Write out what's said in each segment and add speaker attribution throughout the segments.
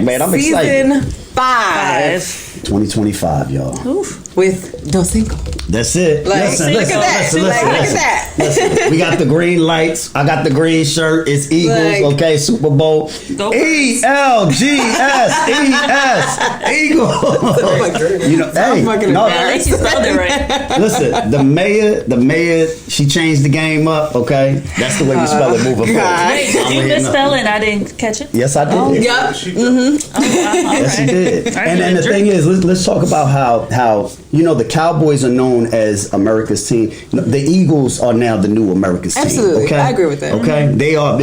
Speaker 1: man. I'm excited.
Speaker 2: Season 5.
Speaker 1: 2025, y'all.
Speaker 2: Oof. With Doscinco.
Speaker 1: That's it.
Speaker 2: Like,
Speaker 1: listen,
Speaker 2: look at that. Look at that.
Speaker 1: Listen. We got the green lights. I got the green shirt. It's Eagles,
Speaker 2: Like,
Speaker 1: okay? Super Bowl. ELGS. Eagles. You know, hey, no,
Speaker 3: at least you spelled it right.
Speaker 1: listen, the mayor, she changed the game up, okay? That's the way we spell it moving forward.
Speaker 3: Wait, did you misspell it? I didn't catch it.
Speaker 1: Yes, I did.
Speaker 2: Yep.
Speaker 1: Yes, she did. And the thing is, let's talk about how the Cowboys are known as America's team. The Eagles are now the new America's team.
Speaker 2: Absolutely.
Speaker 1: Okay?
Speaker 2: I agree with that.
Speaker 1: Okay, they are.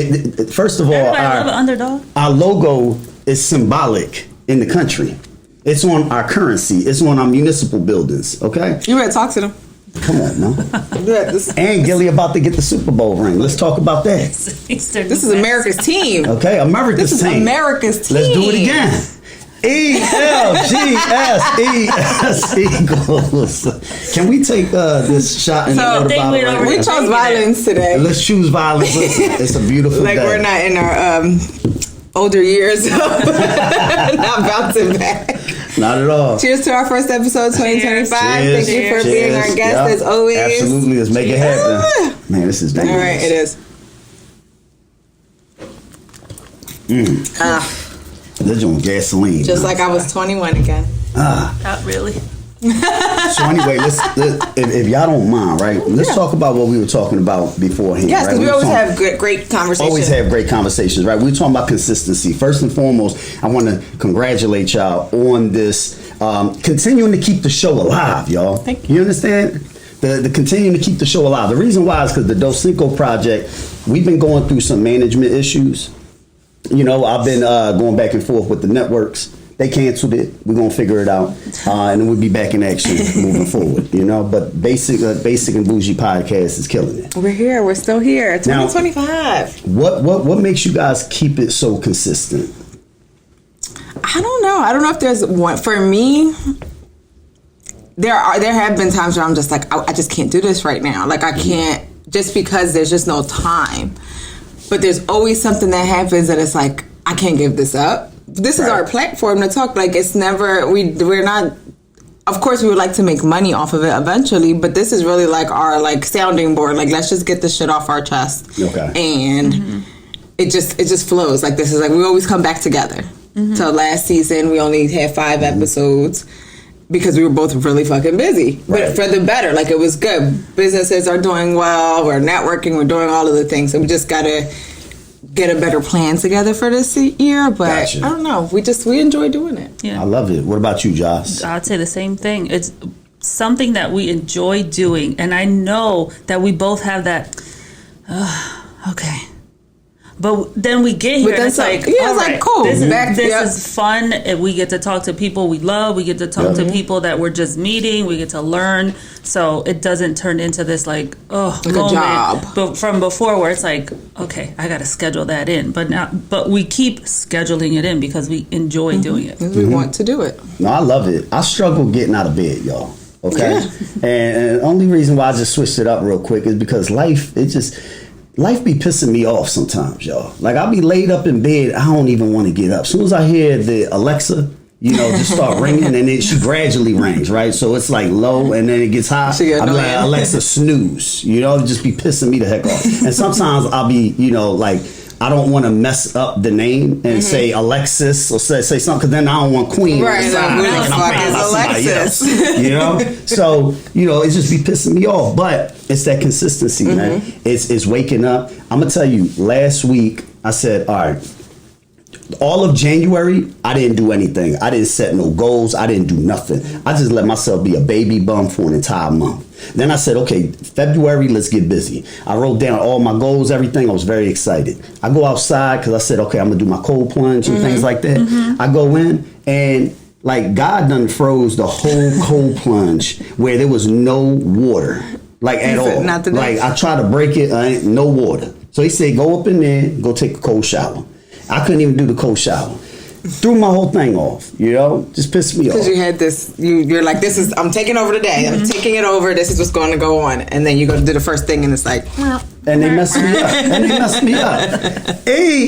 Speaker 1: First of all,
Speaker 3: Everybody love an underdog.
Speaker 1: our logo is symbolic in the country. It's on our currency. It's on our municipal buildings. Okay,
Speaker 2: You better talk to them.
Speaker 1: come on, no.
Speaker 2: This
Speaker 1: And Gilly about to get the Super Bowl ring. Let's talk about that.
Speaker 2: is America's team.
Speaker 1: Okay, America's
Speaker 2: This is
Speaker 1: team.
Speaker 2: America's team.
Speaker 1: Let's do it again. ELGS Eagles. Can we take this shot in
Speaker 2: So,
Speaker 1: the water bottle?
Speaker 2: We chose violence today.
Speaker 1: Let's choose violence. Listen, it's a beautiful
Speaker 2: Like
Speaker 1: day.
Speaker 2: we're not in our older years. Not bouncing back.
Speaker 1: Not at all.
Speaker 2: Cheers to our first episode 2025.
Speaker 1: Cheers.
Speaker 2: Thank you for being our guest
Speaker 1: Yep.
Speaker 2: as always.
Speaker 1: Absolutely. Let's make it happen. Man, this is dangerous.
Speaker 2: All right, it is.
Speaker 1: This is on gasoline.
Speaker 2: Just like I was 21 again.
Speaker 3: Not really.
Speaker 1: So anyway, if y'all don't mind, right? Let's talk about what we were talking about beforehand.
Speaker 2: Yes, because
Speaker 1: right?
Speaker 2: we always have great conversations.
Speaker 1: Always have great conversations, right? We're talking about consistency. First and foremost, I want to congratulate y'all on this, continuing to keep the show alive, y'all.
Speaker 2: Thank you.
Speaker 1: You understand? The continuing to keep the show alive. The reason why is because the Doscinco project, we've been going through some management issues. I've been going back and forth with the networks. They canceled it. We're going to figure it out. And then we'll be back in action moving forward, But Basic and Boujie podcast is killing it.
Speaker 2: We're here. We're still here. 2025.
Speaker 1: Now, what makes you guys keep it so consistent?
Speaker 2: I don't know. I don't know if there's one. For me, there have been times where I'm just like, I just can't do this right now. Like, I can't, just because there's just no time. But there's always something that happens that it's like, I can't give this up. This is our platform to talk. Like, it's never, we're not, of course we would like to make money off of it eventually, but this is really like our sounding board. Like, let's just get this shit off our chest.
Speaker 1: Okay.
Speaker 2: And it just flows. Like, this is like, we always come back together. So last season we only had 5 episodes because we were both really fucking busy. But for the better, like, it was good. Businesses are doing well, we're networking, we're doing all of the things. So we just gotta get a better plan together for this year, but
Speaker 1: Gotcha.
Speaker 2: I don't know. We enjoy doing it.
Speaker 3: Yeah.
Speaker 1: I love it. What about you, Josh?
Speaker 3: I'd say the same thing. It's something that we enjoy doing, and I know that we both have that. Okay. But then we get here, and it's like,
Speaker 2: it's like, cool.
Speaker 3: This
Speaker 2: Yep.
Speaker 3: is fun. And we get to talk to people we love. We get to talk to people that we're just meeting. We get to learn. So it doesn't turn into this
Speaker 2: Like
Speaker 3: moment.
Speaker 2: a job.
Speaker 3: But from before, where it's like, okay, I got to schedule that in. But we keep scheduling it in because we enjoy doing it.
Speaker 2: We want to do it.
Speaker 1: No, I love it. I struggle getting out of bed, y'all. Okay? And the only reason why I just switched it up real quick is because life be pissing me off sometimes, y'all. Like, I'll be laid up in bed, I don't even want to get up. As soon as I hear the Alexa, just start ringing, and then she gradually rings, right? So it's like low, and then it gets high. I'll be like, Alexa, snooze. Just be pissing me the heck off. And sometimes I'll be, like, I don't want to mess up the name and say Alexis or say something, because then I don't want Queen.
Speaker 2: Right, like, where the fuck is Alexis?
Speaker 1: So, it just be pissing me off. But it's that consistency, man. It's waking up. I'm going to tell you, last week, I said, all right, all of January, I didn't do anything. I didn't set no goals. I didn't do nothing. I just let myself be a baby bum for an entire month. Then I said, okay, February, let's get busy. I wrote down all my goals, everything. I was very excited. I go outside because I said, okay, I'm going to do my cold plunge and things like that. I go in and like God done froze the whole cold plunge where there was no water, like at all. Like I tried to break it, no water. So he said, go up in there, go take a cold shower. I couldn't even do the cold shower. threw my whole thing off. You know, just pissed me off.
Speaker 2: Because you had this, you're like, this is, I'm taking over today. I'm taking it over. This is what's going to go on. And then you go to do the first thing, and it's like,
Speaker 1: and they messed me up.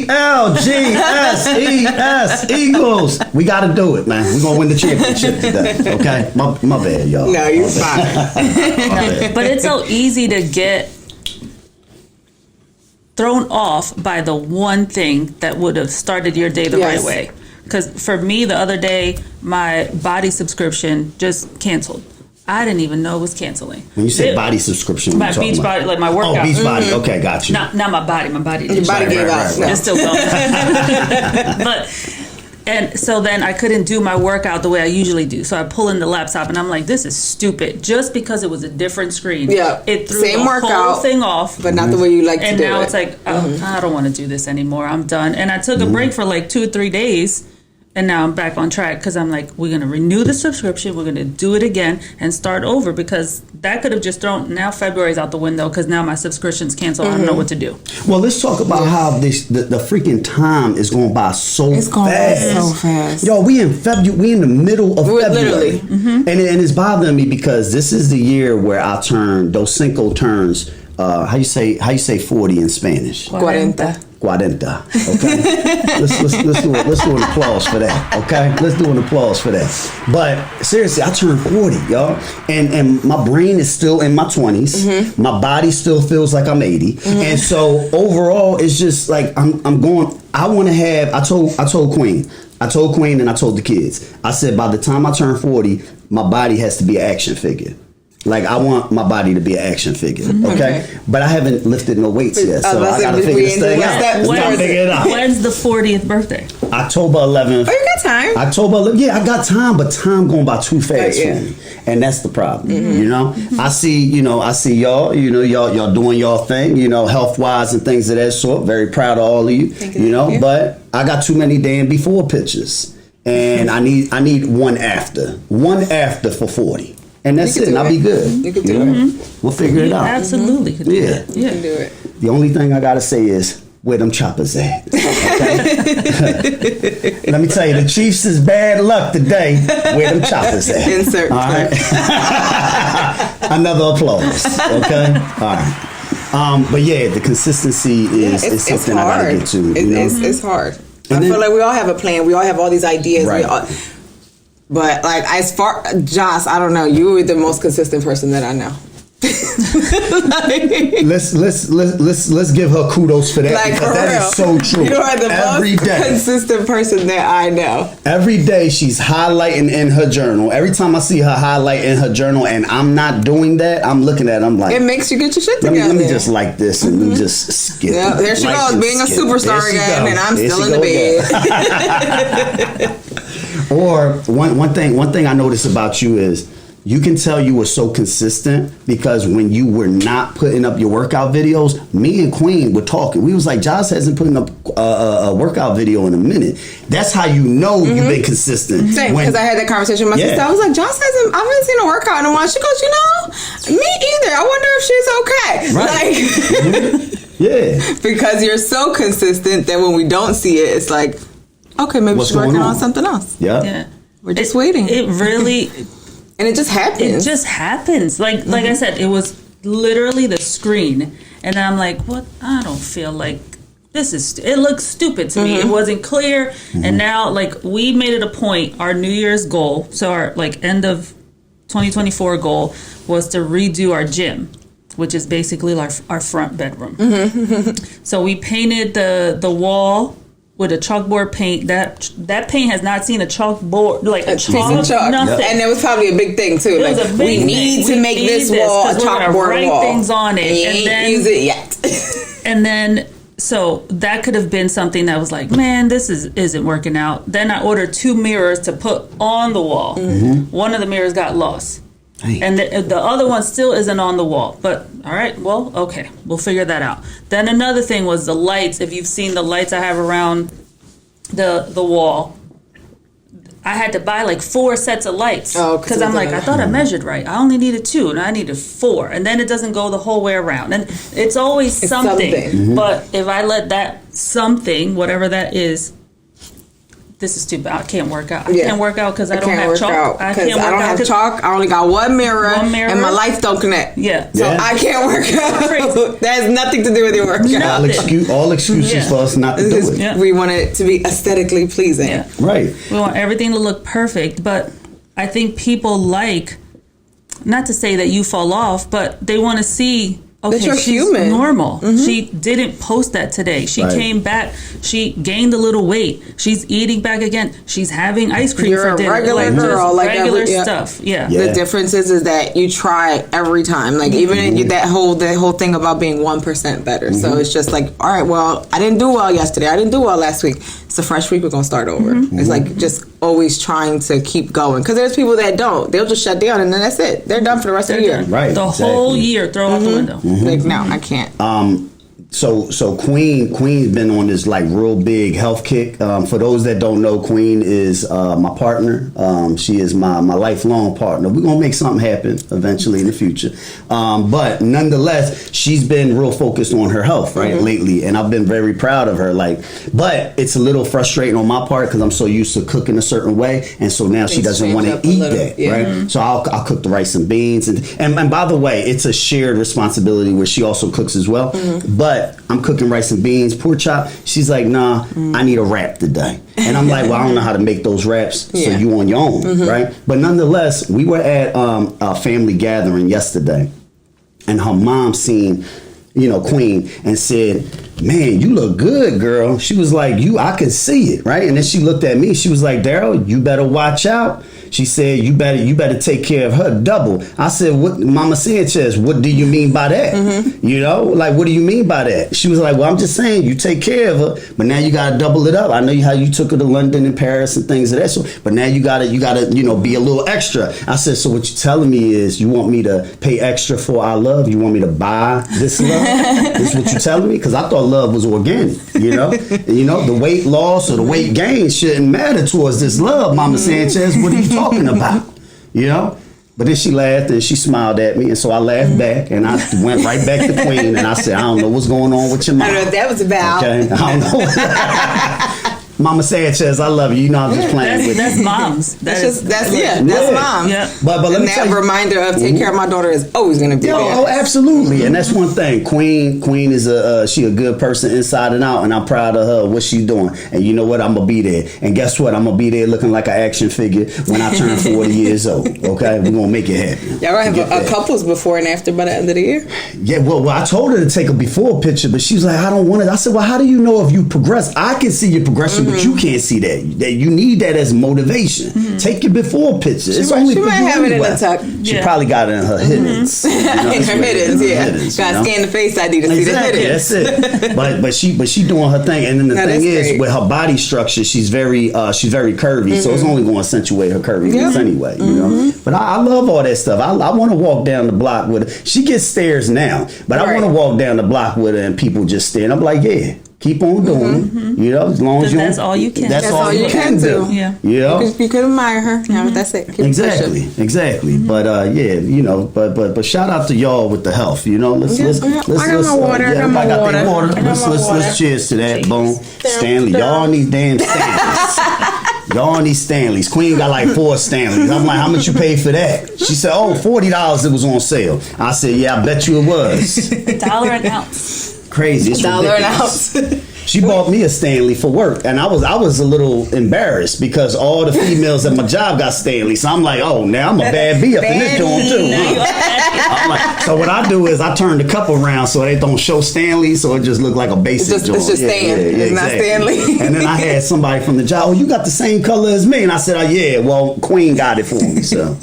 Speaker 1: ELGSES Eagles. We got to do it, man. We're gonna win the championship today. Okay, my bad, y'all.
Speaker 2: No, you're fine.
Speaker 3: But it's so easy to get thrown off by the one thing that would have started your day the right way. Because for me, the other day, my body subscription just canceled. I didn't even know it was canceling.
Speaker 1: When you say body subscription,
Speaker 3: my beach body, like my workout.
Speaker 1: Oh, beach body. Okay, got you.
Speaker 3: Not my body. My body.
Speaker 2: Your body gave out.
Speaker 3: It's still going. But. And so then I couldn't do my workout the way I usually do. So I pull in the laptop and I'm like, this is stupid. Just because it was a different screen.
Speaker 2: Yeah.
Speaker 3: It threw
Speaker 2: Same
Speaker 3: the
Speaker 2: workout,
Speaker 3: whole thing off.
Speaker 2: But not the way you like to do it.
Speaker 3: And now it's like, I don't want to do this anymore. I'm done. And I took a break for like 2 or 3 days. And now I'm back on track because I'm like, we're going to renew the subscription. We're going to do it again and start over, because that could have just thrown, now February's out the window because now my subscription's canceled. I don't know what to do.
Speaker 1: Well, let's talk about how the freaking time is going by so fast.
Speaker 2: It's going by so fast.
Speaker 1: Yo, we in the middle of February.
Speaker 2: Literally.
Speaker 1: And it's bothering me because this is the year where I turn, Doscinco turns, how you say 40 in Spanish?
Speaker 2: 40.
Speaker 1: Okay, let's do an applause for that. Okay, let's do an applause for that. But seriously, I turned 40, y'all, and my brain is still in my 20s. My body still feels like I'm 80, and so overall, it's just like I'm going. I want to have. I told Queen, and I told the kids. I said by the time I turn 40, my body has to be an action figure. Like, I want my body to be an action figure, okay? But I haven't lifted no weights yet, so I gotta figure this thing out.
Speaker 3: When's the 40th birthday?
Speaker 1: October 11th.
Speaker 2: Oh, you got time.
Speaker 1: October 11th. Yeah, I got time, but time going by too fast for me, and that's the problem. You know, I see y'all. Y'all doing y'all thing. Health wise and things of that sort. Very proud of all of you. Thank you. But I got too many damn before pictures, and I need one after for 40. And that's it. And I'll be good.
Speaker 2: You can do it.
Speaker 1: We'll figure it out.
Speaker 3: Absolutely. Could do it.
Speaker 2: You can do it.
Speaker 1: The only thing I gotta say is where them choppers at. Okay? Let me tell you, the Chiefs is bad luck today. Where them choppers at?
Speaker 2: Insert.
Speaker 1: All right. Another applause. Okay. All right. But yeah, the consistency is something I gotta get to.
Speaker 2: It's hard. I feel like we all have a plan. We all have all these ideas.
Speaker 1: Right.
Speaker 2: But like, as far, Joss, I don't know. You are the most consistent person that I know.
Speaker 1: Let's give her kudos for that, like, because that is so true.
Speaker 2: You are the most consistent person that I know.
Speaker 1: Every day she's highlighting in her journal. Every time I see her highlight in her journal and I'm not doing that, I'm looking at it, I'm like,
Speaker 2: it makes you get your shit together.
Speaker 1: Let me just like this and let me just skip.
Speaker 2: Yeah, there she goes, being a superstar again, and I'm still in the bed.
Speaker 1: Or one thing I noticed about you is you can tell you were so consistent because when you were not putting up your workout videos, me and Queen were talking. We was like, Josh hasn't put up a workout video in a minute. That's how you know you've been consistent.
Speaker 2: Same, because I had that conversation with my sister. I was like, Josh I haven't seen a workout in a while. She goes, me either. I wonder if she's okay.
Speaker 1: Right. Yeah.
Speaker 2: Because you're so consistent that when we don't see it, it's like, okay, maybe she's working on something else.
Speaker 3: Yeah.
Speaker 2: We're just waiting.
Speaker 3: It really...
Speaker 2: And it just happens.
Speaker 3: It just happens. Like I said, it was literally the screen. And I'm like, what? I don't feel like this is... It looks stupid to me. It wasn't clear. And now, like, we made it a point, our New Year's goal, so our, like, end of 2024 goal was to redo our gym, which is basically our front bedroom. So we painted the wall with a chalkboard paint. That paint has not seen a chalkboard, like a piece of chalk. Nothing.
Speaker 2: And it was probably a big thing too. Like, we need to make this wall a chalkboard wall.
Speaker 3: Things on it,
Speaker 2: and then use it yet.
Speaker 3: And then, so that could have been something that was like, man, this isn't working out. Then I ordered 2 mirrors to put on the wall. One of the mirrors got lost. Dang. And the other one still isn't on the wall. But, all right, well, okay, we'll figure that out. Then another thing was the lights. If you've seen the lights I have around the wall, I had to buy like 4 sets of lights. Because I'm like, I thought I measured right. I only needed 2, and I needed 4. And then it doesn't go the whole way around. And it's always something. But if I let that something, whatever that is, this is too bad. I can't work out. I
Speaker 2: Yeah.
Speaker 3: can't work out because I don't have
Speaker 2: work
Speaker 3: chalk.
Speaker 2: out
Speaker 3: I
Speaker 2: 'cause
Speaker 3: can't work
Speaker 2: I don't
Speaker 3: out
Speaker 2: have
Speaker 3: 'cause-
Speaker 2: chalk. I only got one mirror, and my lights don't connect.
Speaker 3: Yeah.
Speaker 2: So
Speaker 1: Yeah.
Speaker 2: I can't work out. That has nothing to do with your workout.
Speaker 1: All excuses
Speaker 3: Yeah.
Speaker 1: for us not to do it.
Speaker 3: Yeah.
Speaker 2: We want it to be aesthetically pleasing.
Speaker 3: Yeah.
Speaker 1: Right.
Speaker 3: We want everything to look perfect, but I think people like, not to say that you fall off, but they want to see, okay,
Speaker 2: you're
Speaker 3: she's
Speaker 2: human.
Speaker 3: normal. She didn't post that today. She
Speaker 1: Right.
Speaker 3: came back. She gained a little weight. She's eating back again. She's having ice cream
Speaker 2: You're
Speaker 3: for
Speaker 2: a
Speaker 3: dinner.
Speaker 2: regular
Speaker 3: just
Speaker 2: girl, like
Speaker 3: regular
Speaker 2: every- yeah.
Speaker 3: stuff. Yeah.
Speaker 1: Yeah.
Speaker 2: The difference is that you try every time. Like even in that whole thing about being 1% better. So it's just like, all right, well, I didn't do well yesterday. I didn't do well last week. It's a fresh week. We're gonna start over. It's like just always trying to keep going because there's people that don't. They'll just shut down and then that's it. They're done for the rest of the year.
Speaker 1: Right,
Speaker 3: The
Speaker 1: exactly.
Speaker 3: whole year, throw out the window.
Speaker 2: Like no, I can't.
Speaker 1: So Queen's been on this like real big health kick. For those that don't know, Queen is my partner. She is my lifelong partner. We're gonna make something happen eventually in the future. But nonetheless, she's been real focused on her health lately, and I've been very proud of her. But it's a little frustrating on my part because I'm so used to cooking a certain way, and so now she
Speaker 2: Things
Speaker 1: doesn't
Speaker 2: change
Speaker 1: want
Speaker 2: up
Speaker 1: to
Speaker 2: a
Speaker 1: eat
Speaker 2: little,
Speaker 1: that,
Speaker 2: yeah.
Speaker 1: right? So I'll cook the rice and beans, and by the way, it's a shared responsibility where she also cooks as well. But I'm cooking rice and beans, pork chop. She's like, nah, I need a wrap today. And I'm like, well, I don't know how to make those wraps, so
Speaker 2: Yeah.
Speaker 1: you on your own, right? But nonetheless, we were at a family gathering yesterday, and her mom seen, Queen, and said, man, you look good, girl. She was like, I could see it, right? And then she looked at me. She was like, Daryl, you better watch out. She said, you better take care of her double. I said, what, Mama Sanchez, what do you mean by that? What do you mean by that? She was like, well, I'm just saying, you take care of her, but now you got to double it up. I know how you took her to London and Paris and things of that sort, but now you got to, be a little extra. I said, so what you're telling me is you want me to pay extra for our love? You want me to buy this love? This is what you're telling me? Because I thought love was organic, the weight loss or the weight gain shouldn't matter towards this love, Mama Sanchez. What are you talking about? But then she laughed and she smiled at me, and so I laughed back, and I went right back to Queen, and I said, I don't know what's going on with your mom.
Speaker 2: I don't know what that was about.
Speaker 1: Okay, I don't know. Mama Sanchez, I love you. I'm just playing with
Speaker 3: That's
Speaker 1: you.
Speaker 3: moms.
Speaker 2: That's
Speaker 1: Yeah.
Speaker 2: mom.
Speaker 3: Yeah.
Speaker 1: But let
Speaker 2: And
Speaker 1: me tell
Speaker 2: that
Speaker 1: you,
Speaker 2: reminder of take care of my daughter is always going to be there.
Speaker 1: Oh, absolutely, and that's one thing. Queen is she a good person inside and out, and I'm proud of her. What she's doing, and you know what? I'm gonna be there. And guess what? I'm gonna be there looking like an action figure when I turn 40 years old. Okay, we're gonna make it happen.
Speaker 2: Y'all gonna have a couples before and after by the end of the year?
Speaker 1: Yeah, well, I told her to take a before picture, but she was like, I don't want it. I said, well, how do you know if you progress? I can see your progression, but you can't see that. You need that as motivation. Take your before picture. It's only
Speaker 2: She
Speaker 1: for
Speaker 2: might
Speaker 1: you
Speaker 2: have it in
Speaker 1: anyway.
Speaker 2: a tuck.
Speaker 1: She probably got it in her hiddens.
Speaker 2: In her hiddens, yeah. Gotta scan the face ID to see the
Speaker 1: Exactly,
Speaker 2: hiddens.
Speaker 1: that's it. But she doing her thing, and then the
Speaker 2: No,
Speaker 1: thing
Speaker 2: that's
Speaker 1: is
Speaker 2: great.
Speaker 1: with her body structure, she's very curvy, so it's only going to accentuate her curviness anyway. But I love all that stuff. I want to walk down the block with her. She gets stares now, but I
Speaker 2: Right.
Speaker 1: want to walk down the block with her and people just stare. And I'm like, yeah. Keep on doing it, as long as you.
Speaker 3: That's all you can.
Speaker 1: That's all you can do.
Speaker 3: Yeah.
Speaker 2: You could admire her. Yeah, that's it. Keep
Speaker 1: Exactly. But but shout out to y'all with the health. Let's
Speaker 2: I got my water. I got my
Speaker 1: everybody
Speaker 2: water.
Speaker 1: their water.
Speaker 2: I got my water.
Speaker 1: Let's cheers to that. Boom. Stanley. Y'all need damn Stanleys. Y'all need Stanleys. Queen got like 4 Stanleys. I'm like, how much you paid for that? She said, oh, $40 it was on sale. I said, yeah, I bet you it was.
Speaker 3: $1 an ounce.
Speaker 1: Crazy. It's
Speaker 2: $1
Speaker 1: ridiculous.
Speaker 2: an ounce.
Speaker 1: She bought me a Stanley for work, and I was a little embarrassed because all the females at my job got Stanley. So I'm like, oh, now I'm a bad B up in this joint too. I'm like, so what I do is I turn the cup around so they don't show Stanley, so it just look like a basic joint.
Speaker 2: It's just Stan. It's not Stanley.
Speaker 1: And then I had somebody from the job, oh, you got the same color as me, and I said, oh yeah, well, Queen got it for me. So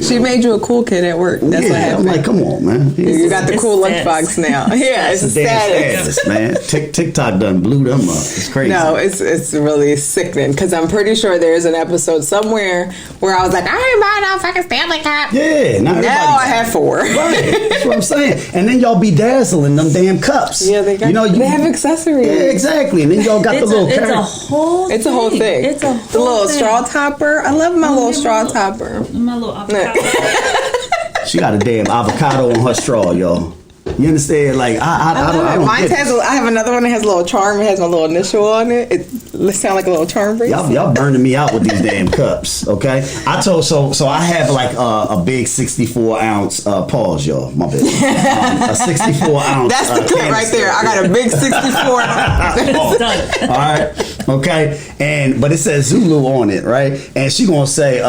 Speaker 2: She made you a cool kid at work. That's what
Speaker 1: I'm
Speaker 2: happened.
Speaker 1: like, come on, man.
Speaker 2: You got the
Speaker 3: It's
Speaker 2: cool
Speaker 3: status.
Speaker 2: lunchbox now. Yeah, it's
Speaker 1: It's
Speaker 2: a
Speaker 1: a damn
Speaker 2: status.
Speaker 1: status, man. TikTok done blew them up. It's crazy.
Speaker 2: No, it's really sickening because I'm pretty sure there's an episode somewhere where I was like, I ain't buying no fucking Stanley cup.
Speaker 1: Yeah,
Speaker 2: Now I have 4.
Speaker 1: Right, that's what I'm saying. And then y'all be dazzling them damn cups.
Speaker 2: Yeah, they got. They have accessories.
Speaker 1: Yeah, exactly. And then y'all got the little.
Speaker 3: It's a
Speaker 1: carrot.
Speaker 3: whole.
Speaker 2: It's a whole thing.
Speaker 3: It's a whole
Speaker 2: the little
Speaker 3: thing.
Speaker 2: straw topper. I love my little straw topper.
Speaker 3: My little avocado.
Speaker 1: She got a damn avocado on her straw, y'all. You understand? Like I don't
Speaker 2: Mine
Speaker 1: get
Speaker 2: has.
Speaker 1: it.
Speaker 2: I have another one that has a little charm. It has my little initial on it. It's sound like a little charm bracelet.
Speaker 1: Y'all burning me out with these damn cups, okay? So I have like a big 64 ounce pause, y'all. My bad. A 64 ounce.
Speaker 2: That's the clip right there. I got a big 64 ounce.
Speaker 1: All right, okay. But it says Zulu on it, right? And she gonna say,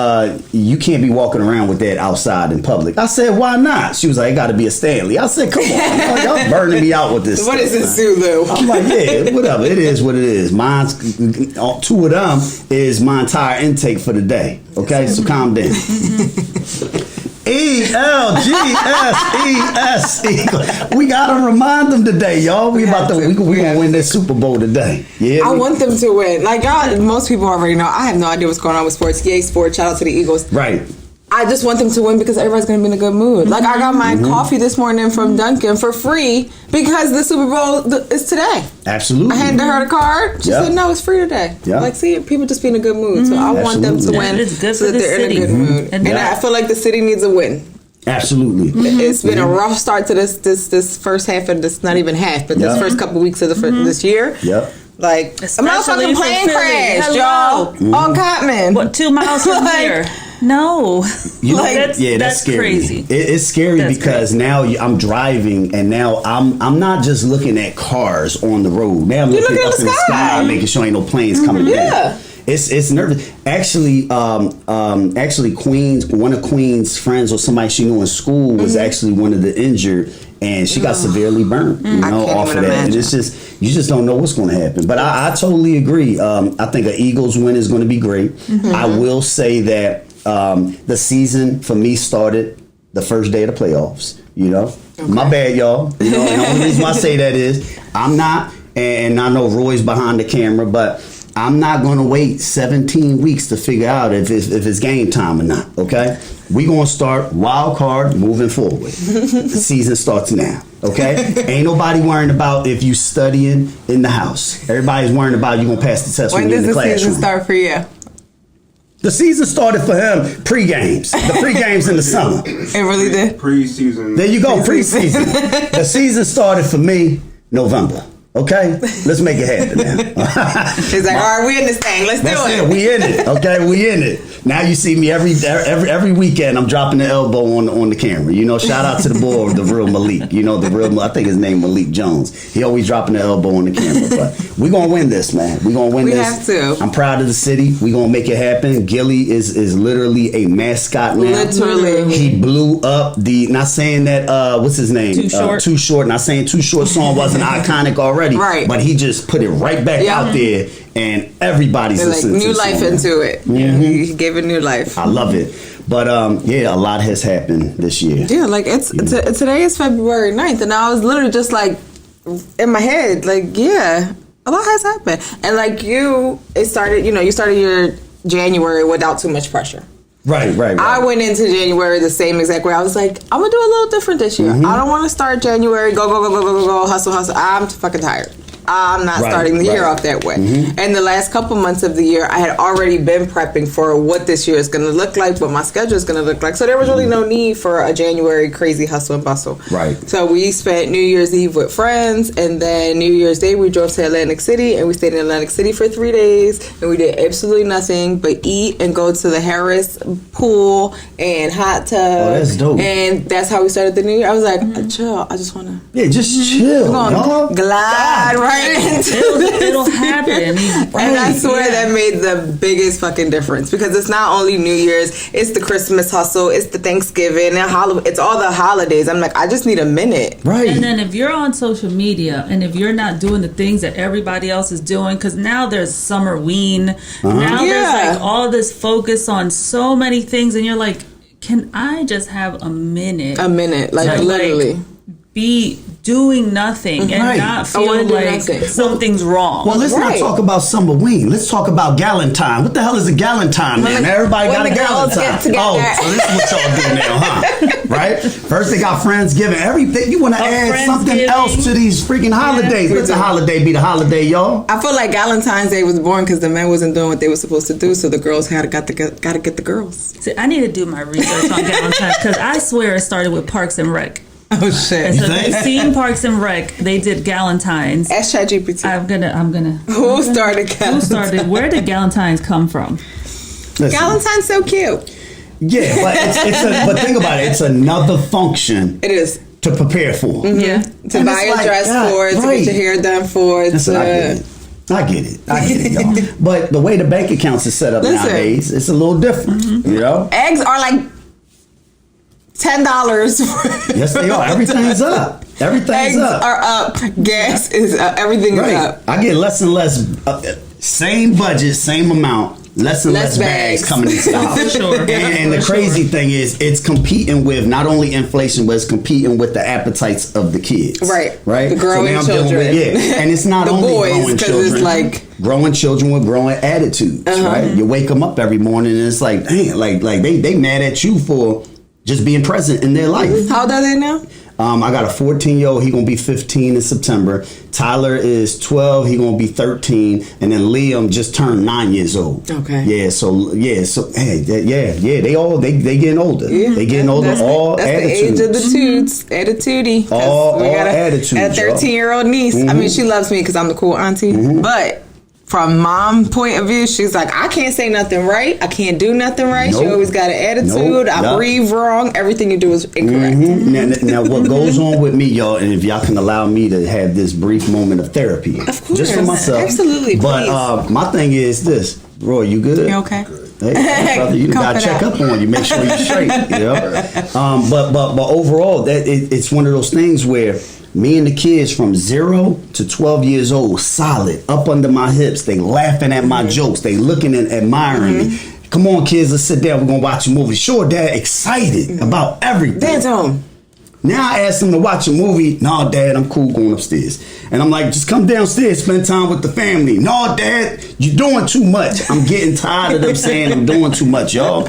Speaker 1: you can't be walking around with that outside in public. I said, why not? She was like, it got to be a Stanley. I said, come on, y'all burning me out with this.
Speaker 2: What
Speaker 1: stuff,
Speaker 2: is this Zulu?
Speaker 1: I'm like, yeah, whatever. It is what it is. Mine's 2 of them is my entire intake for the day. Okay, so calm down. ELGSESE. We gotta remind them today, y'all. We gonna win this Super Bowl today. Yeah,
Speaker 2: I want them to win. Like y'all, most people already know. I have no idea what's going on with sports. Yay, sports! Shout out to the Eagles.
Speaker 1: Right.
Speaker 2: I just want them to win because everybody's going to be in a good mood. Like, I got my coffee this morning from Dunkin' for free because the Super Bowl is today.
Speaker 1: Absolutely.
Speaker 2: I handed her the card. She said, no, it's free today. Yep. Like, see, people just be in a good mood. So I want them to win so that they're in a good mood. And I feel like the city needs a win.
Speaker 1: Absolutely.
Speaker 2: It's been a rough start to this first half of this, not even half, but this first couple weeks of this year.
Speaker 1: Yep.
Speaker 2: Like,
Speaker 3: especially
Speaker 2: a motherfucking plane crash, y'all, on Cotman.
Speaker 3: What, 2 miles from here? No.
Speaker 1: You know, that's scary.
Speaker 3: Crazy.
Speaker 1: It's scary because now I'm driving and now I'm not just looking at cars on the road. Now I'm looking up in the sky, making sure ain't no planes coming in. It's nervous. Actually, Queens, one of Queen's friends or somebody she knew in school was actually one of the injured, and she got severely burned, off of that. Imagine. And it's just, you just don't know what's going to happen. But I totally agree. I think an Eagles win is going to be great. I will say that the season for me started the first day of the playoffs. My bad, y'all. And the only reason why I say that is I'm not, and I know Roy's behind the camera, but I'm not going to wait 17 weeks to figure out if it's game time or not, okay? We're going to start wild card moving forward. The season starts now, okay? Ain't nobody worrying about if you studying in the house. Everybody's worrying about you going to pass the test when you're in the classroom. When does the season
Speaker 2: start for you?
Speaker 1: The season started for him pre-games. The pre-games in the summer.
Speaker 2: It really did?
Speaker 4: Preseason.
Speaker 1: There you go, preseason. The season started for me November. Okay, let's make it happen now.
Speaker 2: He's like, all right, we in this thing. Let's do it.
Speaker 1: We in it. Okay, we in it. Now you see me every weekend. I'm dropping the elbow on the camera. Shout out to the boy, the real Malik. I think his name Malik Jones. He always dropping the elbow on the camera. But we gonna win this, man. We gonna win this.
Speaker 2: We have to.
Speaker 1: I'm proud of the city. We gonna make it happen. Gilly is literally a mascot now.
Speaker 2: Literally,
Speaker 1: he blew up the. Not saying that. What's his name? Too Short. Not saying Too Short song wasn't iconic already.
Speaker 2: Right.
Speaker 1: But he just put it right back out there, and everybody's listening
Speaker 2: new life into it. He gave it new life.
Speaker 1: I love it. But a lot has happened this year.
Speaker 2: Yeah, like today is February 9th, and I was literally just like in my head, like, yeah, a lot has happened. And like you started your January without too much pressure.
Speaker 1: Right.
Speaker 2: I went into January the same exact way. I was like, I'm gonna do a little different this year. I don't want to start January, go, hustle. I'm fucking tired. I'm not starting the year off that way. And the last couple months of the year, I had already been prepping for what this year is going to look like, what my schedule is going to look like. So there was really no need for a January crazy hustle and bustle.
Speaker 1: Right.
Speaker 2: So we spent New Year's Eve with friends, and then New Year's Day we drove to Atlantic City, and we stayed in Atlantic City for 3 days, and we did absolutely nothing but eat and go to the Harris pool and hot tub.
Speaker 1: Oh, that's dope.
Speaker 2: And that's how we started the new year. I was like, chill. I just want to.
Speaker 1: Yeah, just chill.
Speaker 2: We're gonna glide right
Speaker 3: it'll happen.
Speaker 2: And I swear that made the biggest fucking difference, because it's not only New Year's, it's the Christmas hustle, it's the Thanksgiving, and it's all the holidays. I'm like, I just need a minute.
Speaker 1: Right.
Speaker 3: And then if you're on social media and if you're not doing the things that everybody else is doing, because now there's summer ween, now there's like all this focus on so many things, and you're like, can I just have a minute?
Speaker 2: Like literally.
Speaker 3: Be doing nothing and not feel like something's wrong.
Speaker 1: Well, let's not talk about summer ween. Let's talk about Galentine. What the hell is a Galentine, man? Everybody got a Galentine. Oh, so this is what y'all do now, huh? Right? First they got Friendsgiving. Everything. You want to add something else to these freaking holidays. Let the holiday be the holiday, y'all.
Speaker 2: I feel like Galentine's Day was born because the men wasn't doing what they were supposed to do, so the girls got to get the girls.
Speaker 3: See, I need to do my research on Galentine, because I swear it started with Parks and Rec.
Speaker 2: Oh shit!
Speaker 3: And so if you've seen Parks and Rec, they did Galentine's.
Speaker 2: Ask ChatGPT.
Speaker 3: I'm gonna.
Speaker 2: Who started Galentine's?
Speaker 3: Who started? Where did Galentine's come from?
Speaker 1: Listen,
Speaker 2: Galentine's so cute.
Speaker 1: Yeah, but think about it. It's another function.
Speaker 2: It is.
Speaker 1: To prepare for.
Speaker 3: Mm-hmm. Yeah.
Speaker 2: To and buy a dress for, to get your hair done for.
Speaker 1: Listen, I get it, y'all. But the way the bank accounts is set up nowadays, it's a little different. Mm-hmm. You know?
Speaker 2: Eggs are like $10.
Speaker 1: Yes, they are. Everything's up. Everything's
Speaker 2: Eggs
Speaker 1: up.
Speaker 2: are up. Gas is up. Everything is up.
Speaker 1: I get less and less, same budget, same amount. Less and less bags coming into the house.
Speaker 3: Sure.
Speaker 1: And the crazy thing is, it's competing with not only inflation, but it's competing with the appetites of the kids.
Speaker 2: Right.
Speaker 1: The
Speaker 2: growing children.
Speaker 1: And it's not
Speaker 2: the
Speaker 1: only
Speaker 2: boys,
Speaker 1: growing children.
Speaker 2: It's like
Speaker 1: growing children with growing attitudes, right? You wake them up every morning and it's like, dang, like they mad at you for just being present in their life.
Speaker 2: How old are they now?
Speaker 1: I got a 14-year-old. He gonna be 15 in September. Tyler is 12. He gonna be 13, and then Liam just turned 9 years old.
Speaker 2: Okay.
Speaker 1: So hey, they getting older. Yeah. They getting older.
Speaker 2: That's
Speaker 1: all attitudes.
Speaker 2: The age of the toots, attitudey.
Speaker 1: All attitudes.
Speaker 2: A 13-year-old niece. I mean, she loves me because I'm the cool auntie, but. From mom point of view, she's like, I can't say nothing right. I can't do nothing right. Nope. She always got an attitude. I breathe wrong. Everything you do is incorrect.
Speaker 1: Now, what goes on with me, y'all, and if y'all can allow me to have this brief moment of therapy.
Speaker 2: Of course.
Speaker 1: Just for myself.
Speaker 2: Absolutely.
Speaker 1: But my thing is this. Roy, you good?
Speaker 2: You okay?
Speaker 1: Hey, brother, you gotta check up on you, make sure you're straight. You know? But overall, it's one of those things where me and the kids from 0 to 12 years old, solid, up under my hips. They laughing at my jokes. They looking and admiring me. Come on, kids, let's sit down. We're going to watch a movie. Sure, Dad, excited about everything.
Speaker 2: Dad's home.
Speaker 1: Now I ask them to watch a movie. No, Dad, I'm cool going upstairs. And I'm like, just come downstairs, spend time with the family. No, Dad, you're doing too much. I'm getting tired of them saying I'm doing too much, y'all.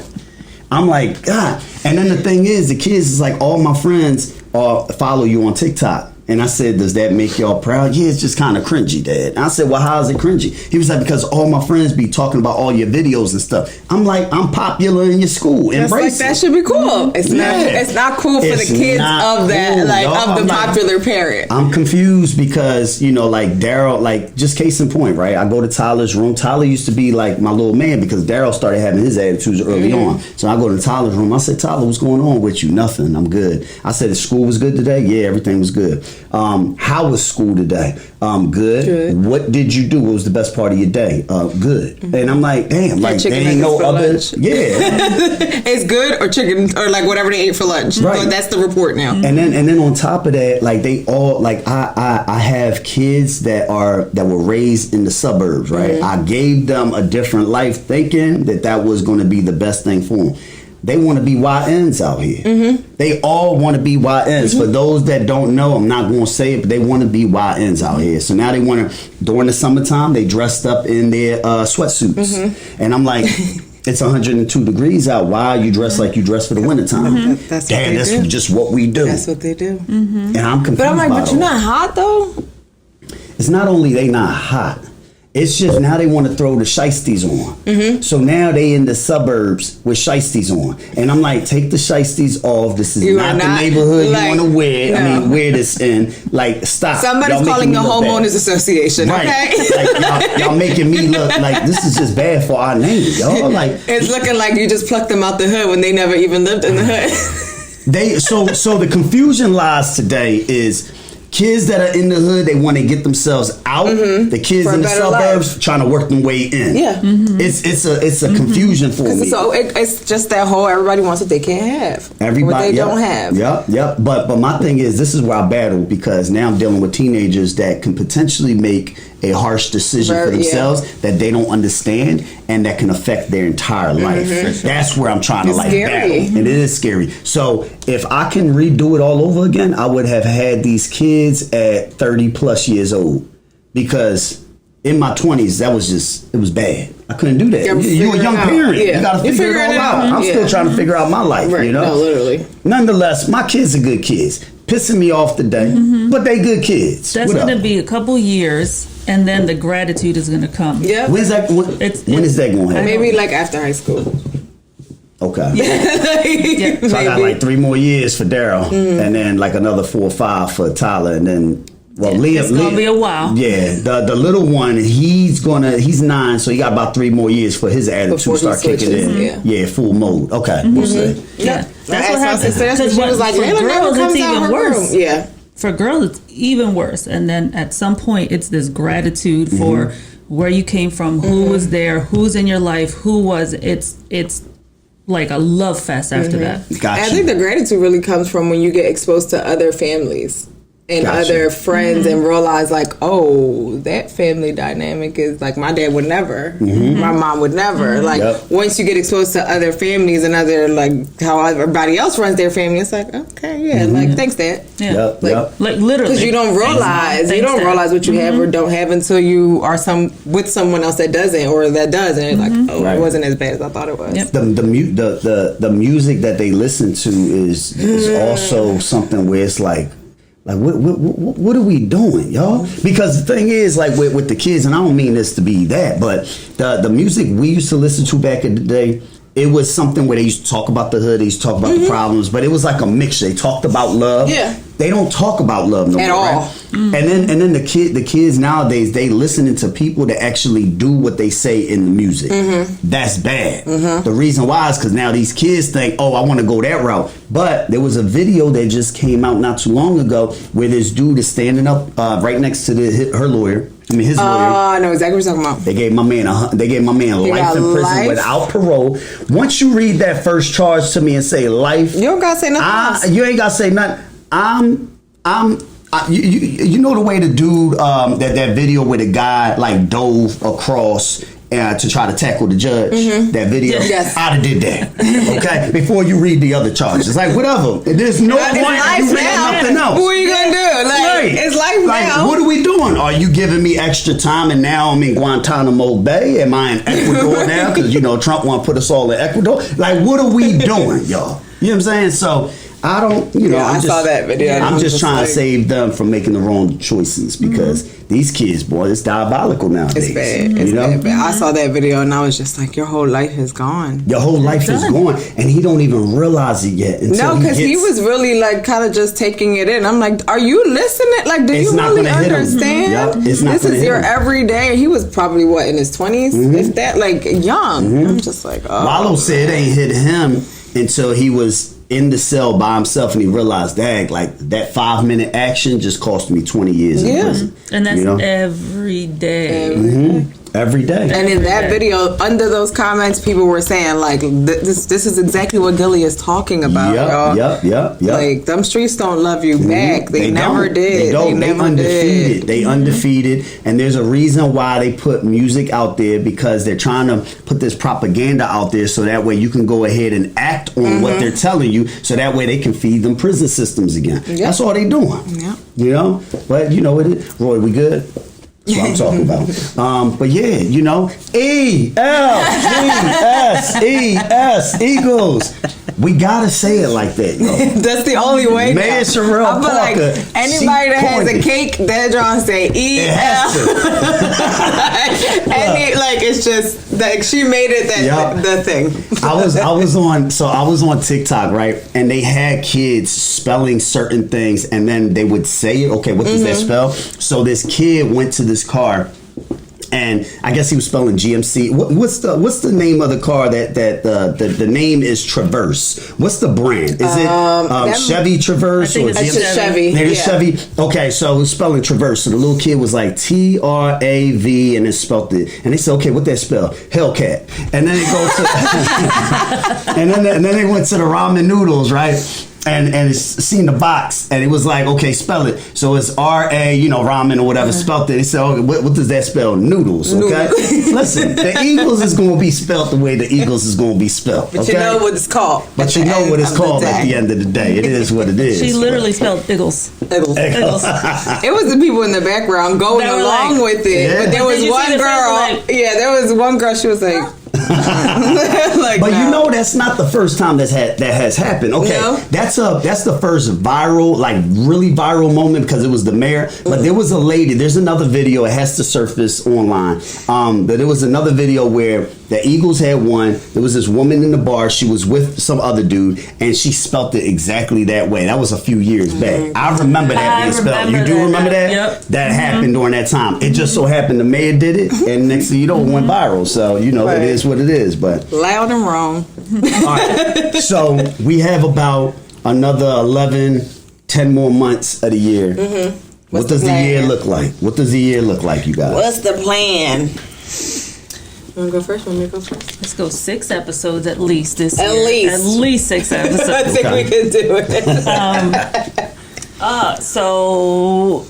Speaker 1: I'm like, God. And then the thing is, the kids is like, all my friends follow you on TikTok. And I said, does that make y'all proud? Yeah, it's just kind of cringy, Dad. And I said, well, how is it cringy? He was like, because all my friends be talking about all your videos and stuff. I'm like, I'm popular in your school. Embrace
Speaker 2: that should be cool. It's not cool for the kids of that, cool, like y'all. Of the popular parent.
Speaker 1: I'm confused because, like Daryl, like just case in point, right? I go to Tyler's room. Tyler used to be like my little man because Daryl started having his attitudes early on. So I go to Tyler's room. I said, Tyler, what's going on with you? Nothing. I'm good. I said, the school was good today? Yeah, everything was good. How was school today? Good. What did you do? What was the best part of your day? Good. And I'm like, damn, like there ain't no other.
Speaker 2: Lunch. Yeah. It's good or chicken or like whatever they ate for lunch. Right. So that's the report now.
Speaker 1: And then on top of that, like they all like I have kids that were raised in the suburbs, right? I gave them a different life thinking that was going to be the best thing for them. They want to be YNs out here. They all want to be YNs. For those that don't know, I'm not going to say it, but they want to be YNs out here. So now they want to, during the summertime, they dressed up in their sweatsuits. And I'm like, it's 102 degrees out. Why are you dressed like you dress for the wintertime?
Speaker 2: That's
Speaker 1: just what we do.
Speaker 2: That's what they do.
Speaker 1: And I'm confused.
Speaker 2: But I'm like, but you're not hot though?
Speaker 1: It's not only they not hot. It's just now they want to throw the shiesties on. So now they in the suburbs with shiesties on. And I'm like, take the shiesties off. This is not the neighborhood you want to wear. No. I mean, wear this in. Like, stop.
Speaker 2: Somebody's calling the homeowners association,
Speaker 1: right.
Speaker 2: Okay?
Speaker 1: Like, y'all making me look like this is just bad for our name, y'all. Like,
Speaker 2: it's looking like you just plucked them out the hood when they never even lived in the hood.
Speaker 1: So the confusion lies today is kids that are in the hood, they want to get themselves out. The kids in the suburbs trying to work their way in. Yeah, it's a confusion for me.
Speaker 2: So it's just that whole everybody wants what they can't have. Everybody what they don't have.
Speaker 1: Yep. But my thing is, this is where I battle because now I'm dealing with teenagers that can potentially make a harsh decision for themselves that they don't understand and that can affect their entire life. That's where I'm trying to battle. And it is scary. So if I can redo it all over again, I would have had these kids at 30 plus years old because in my 20s, it was bad. I couldn't do that. You're a young parent. Yeah. You got to figure it all out. I'm still trying to figure out my life,
Speaker 2: No, literally.
Speaker 1: Nonetheless, my kids are good kids. Pissing me off today, but they good kids.
Speaker 3: That's going to be a couple years, and then the gratitude is going to come.
Speaker 1: Yeah. When is that going to happen?
Speaker 2: Maybe like after high school.
Speaker 1: Okay.
Speaker 2: Like,
Speaker 1: So I got like 3 more years for Daryl, and then like another 4 or 5 for Tyler, and then Liam.
Speaker 3: It's gonna be a while.
Speaker 1: Yeah, the little one, he's 9, so he got about 3 more years for his attitude
Speaker 2: Before
Speaker 1: to start
Speaker 2: he
Speaker 1: kicking in.
Speaker 2: switches,
Speaker 1: Yeah, full mode. Okay, we'll see.
Speaker 3: Yeah, that's what
Speaker 2: my
Speaker 3: happens.
Speaker 2: sister, that's what she was like,
Speaker 3: for
Speaker 2: Layla never
Speaker 3: girls,
Speaker 2: comes
Speaker 3: it's
Speaker 2: out
Speaker 3: even
Speaker 2: her
Speaker 3: worse.
Speaker 2: room. Yeah.
Speaker 3: For girls, it's even worse. And then at some point, it's this gratitude for where you came from, who was there, who's in your life, who was. It's like a love fest after that.
Speaker 1: Gotcha.
Speaker 2: I think the gratitude really comes from when you get exposed to other families and other friends and realize like, oh, that family dynamic is like my dad would never, my mom would never. Like once you get exposed to other families and other like how everybody else runs their family, it's like, okay, like thanks, Dad.
Speaker 3: Yeah.
Speaker 2: Like
Speaker 3: literally,
Speaker 2: because you don't realize realize what you have or don't have until you are with someone else that doesn't or that does, and you're like, oh, it wasn't as bad as I thought it was.
Speaker 3: Yep.
Speaker 1: The music that they listen to is also something where it's like what are we doing, y'all? Because the thing is, like with the kids, and I don't mean this to be that, but the music we used to listen to back in the day, it was something where they used to talk about the hood, they used to talk about the problems, but it was like a mixture. They talked about love.
Speaker 2: Yeah.
Speaker 1: They don't talk about love no
Speaker 2: At
Speaker 1: more,
Speaker 2: all.
Speaker 1: right? And then the kids nowadays, they listening to people that actually do what they say in the music. That's bad. The reason why is because now these kids think, oh, I want to go that route. But there was a video that just came out not too long ago where this dude is standing up right next to his lawyer.
Speaker 2: I know exactly what you're talking about.
Speaker 1: They gave my man life in prison
Speaker 2: life?
Speaker 1: without parole. Once you read that first charge to me and say life,
Speaker 2: You don't gotta say nothing else.
Speaker 1: you ain't gotta say nothing. You know the way the dude that video where the guy like dove across to try to tackle the judge. That video,
Speaker 2: Yes.
Speaker 1: I'd have did that. Okay, before you read the other charges, like whatever. There's no point in you reading nothing else.
Speaker 2: What are you gonna do? Like it's life
Speaker 1: like,
Speaker 2: now.
Speaker 1: what are we doing? Are you giving me extra time and now I'm in Guantanamo Bay? Am I in Ecuador now? Because Trump want to put us all in Ecuador. Like, what are we doing, y'all? You know what I'm saying? So I don't,
Speaker 2: I saw that video.
Speaker 1: I'm just trying to save them from making the wrong choices because these kids, boy, it's diabolical nowadays.
Speaker 2: It's bad. It's bad. I saw that video and I was just like, your whole life is gone.
Speaker 1: Your whole life is gone, and he don't even realize it yet.
Speaker 2: No, because he was really like kind of just taking it in. I'm like, are you listening? Like, do you really understand?
Speaker 1: Yep, it's not
Speaker 2: this is your everyday. He was probably in his 20s, if that, like young. I'm just like, oh.
Speaker 1: Wallow said it ain't hit him until he was in the cell by himself and he realized, dang, like that 5-minute action just cost me 20 years in prison.
Speaker 3: And that's every day.
Speaker 1: Every day.
Speaker 2: And in that video, under those comments, people were saying like, this is exactly what Gilly is talking about, y'all.
Speaker 1: Yep.
Speaker 2: Like, them streets don't love you back. They never did.
Speaker 1: They don't. They undefeated.
Speaker 2: Did.
Speaker 1: They undefeated. And there's a reason why they put music out there, because they're trying to put this propaganda out there so that way you can go ahead and act on what they're telling you, so that way they can feed them prison systems again. Yep. That's all they doing.
Speaker 2: Yeah.
Speaker 1: But Roy, we good? That's what I'm talking about. But yeah, ELGSES, Eagles. We gotta say it like that, yo.
Speaker 2: That's the only way.
Speaker 1: Mayor Sherelle
Speaker 2: I feel
Speaker 1: Parker,
Speaker 2: like anybody that has a cake, they're trying to say EL. It's just like she made it the thing.
Speaker 1: I was on TikTok, right? And they had kids spelling certain things, and then they would say it. Okay, what does that spell? So this kid went to this car, and I guess he was spelling GMC. What's the name of the car that the name is Traverse? What's the brand? Is it Chevy Traverse or GMC?
Speaker 2: Chevy?
Speaker 1: It is Chevy. Okay, so he's spelling Traverse. So the little kid was like TRAV and then spelled it. And they said, okay, what that spell? Hellcat. And then they go to and then they went to the ramen noodles, right? And it's seen the box, and it was like, okay, spell it. So it's R-A, ramen or whatever, spelled it. They said, okay, what does that spell? Noodles, okay? Listen, the Eagles is going to be spelled the way the Eagles is going to be spelled,
Speaker 2: But you know what it's called.
Speaker 1: But you know what it's called at the end of the day. It is what it is.
Speaker 3: She literally spelled Eagles.
Speaker 2: Eagles. It was the people in the background going along with it.
Speaker 1: Yeah.
Speaker 2: But there was one girl. There was one girl, she was like...
Speaker 1: that's not the first time that has happened. Okay,
Speaker 2: no?
Speaker 1: that's the first viral, really viral moment, because it was the mayor. But there was a lady. There's another video. It has to surface online. But there was another video where The Eagles had won. There was this woman in the bar. She was with some other dude, and she spelt it exactly that way. That was a few years back. I remember that being spelled. You do remember that?
Speaker 3: Yep.
Speaker 1: That happened during that time. It just so happened the mayor did it, and next thing you know, it went viral. So, you know, it is what it is. But
Speaker 2: loud and wrong.
Speaker 1: all right. So we have about another 11, 10 more months of the year. What does the year look like? What does the year look like, you guys?
Speaker 2: What's the plan? You want to go first? Want me to go first?
Speaker 3: Let's go 6 episodes at least this year.
Speaker 2: At
Speaker 3: least 6 episodes.
Speaker 2: I think we can do it.
Speaker 3: So,